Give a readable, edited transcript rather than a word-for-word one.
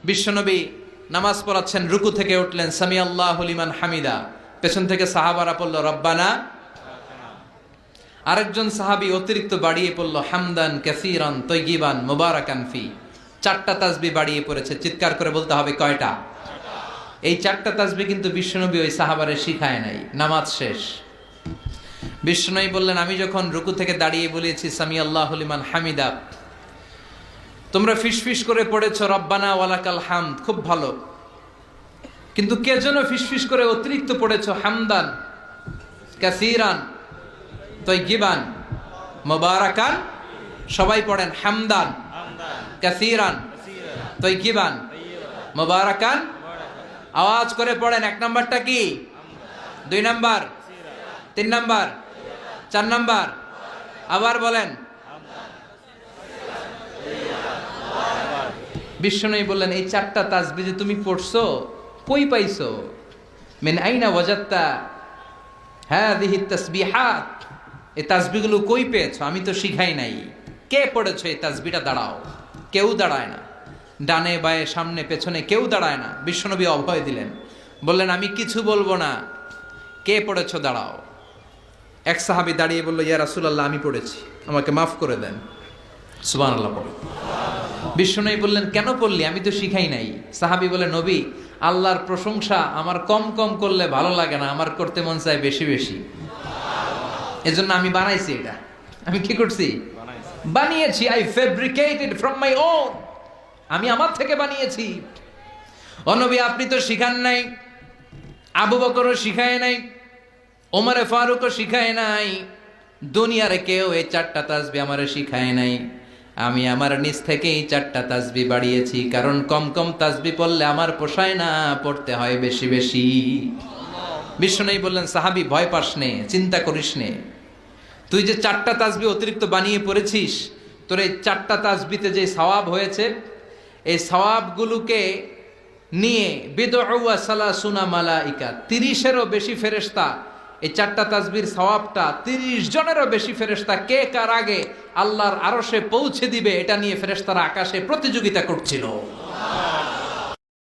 বিশ্বনবী নামাজ পড়াচ্ছেন, রুকু থেকে উঠলেন, সামি আল্লাহু লিমান হামিদা, পেছন থেকে সাহাবারা পড়ল রব্বানা। আরেকজন সাহাবী অতিরিক্ত বাড়িয়ে পড়ল হামদান কাসীরান তাইয়িবান মুবারাকান ফি। চারটা তাসবিহ বাড়িয়ে পড়েছে, চিৎকার করে বলতে হবে কয়টা? এই চারটা তাসবিহ কিন্তু বিশ্বনবী ওই সাহাবারে শিখায় নাই। নামাজ শেষ, বিশ্বনবী বললেন, আমি যখন রুকু থেকে দাঁড়িয়ে বলেছি সামি আল্লাহু লিমান হামিদা, তোমরা ফিসফিস করে পড়েছো রব্বানা ওয়ালাকাল হামদ, খুব ভালো, কিন্তু কে যেন ফিসফিস করে অতিরিক্ত পড়েছো হামদান কাসীরান তাইয়িবান মুবারাকান। সবাই পড়েন হামদান কাসীরান তাইয়িবান মুবারাকান। আওয়াজ করে পড়েন। এক নাম্বারটা কি? 2 নাম্বার, 3 নাম্বার, 4 নাম্বার। আবার বলেন। বিশ্বনবী বললেন, এই চারটা তাসবিহ যে তুমি পড়ছো, কই পাইছো? মিন আইনা ওয়াজাদতা হাযিহি তাসবিহাত, এই তাসবিহগুলো কই পেয়েছো? আমি তো শিখাই নাই। কে পড়েছো এই তাসবিহটা? দাঁড়াও। কেউ দাঁড়ায় না, ডানে বায়ে সামনে পেছনে কেউ দাঁড়ায় না। বিশ্বনবী অভয় দিলেন, বললেন, আমি কিছু বলবো না, কে পড়েছো দাঁড়াও। এক সাহাবী দাঁড়িয়ে বলল, ইয়া রাসূলুল্লাহ, আমি পড়েছি, আমাকে মাফ করে দেন। সুবহানাল্লাহ পড়ে। বিশ্বনবী বললেন, কেন পড়লি? আমি তো শিখাই নাই। সাহাবী বলে, নবী, আল্লাহর প্রশংসা আমার কম কম করলে ভালো লাগে না, আমার করতে মন চায় বেশি বেশি, এজন্য আমি বানাইছি। এটা আমি কি করছি? বানিয়েছি। I fabricated from my own, আমি আমার থেকে বানিয়েছি। ও নবী, আপনি তো শিখান নাই, আবু বকরও শিখায় নাই, ওমরে ফারুকও শিখায় নাই, দুনিয়ার কেউ এই চারটা তাসবিহ আমারে শিখায় নাই। আমি আমার নিজ থেকেই চারটা তাসবিহ বাড়িয়েছি, কারণ কম কম তাসবিহ পড়লে আমার পোষায় না, পড়তে হয় বেশি বেশি। বিশ্বনবী বললেন, সাহাবী, ভয় পাস নে, চিন্তা করিস নে, তুই যে চারটা তাসবিহ অতিরিক্ত বানিয়ে পড়েছিস, তোর এই চারটা তাসবিহতে যে সওয়াব হয়েছে, এই সওয়াবগুলোকে নিয়ে বিদউ ওয়া সালাসুনা মালাইকা, 30-এরও বেশি ফেরেশতা এই চারটা তাসবিহর সওয়াবটা 30 জনেরও বেশি ফেরেশতা কে কার আগে আল্লাহর আরশে পৌঁছে দিবে, এটা নিয়ে ফেরেশতারা আকাশে প্রতিযোগিতা করছিল।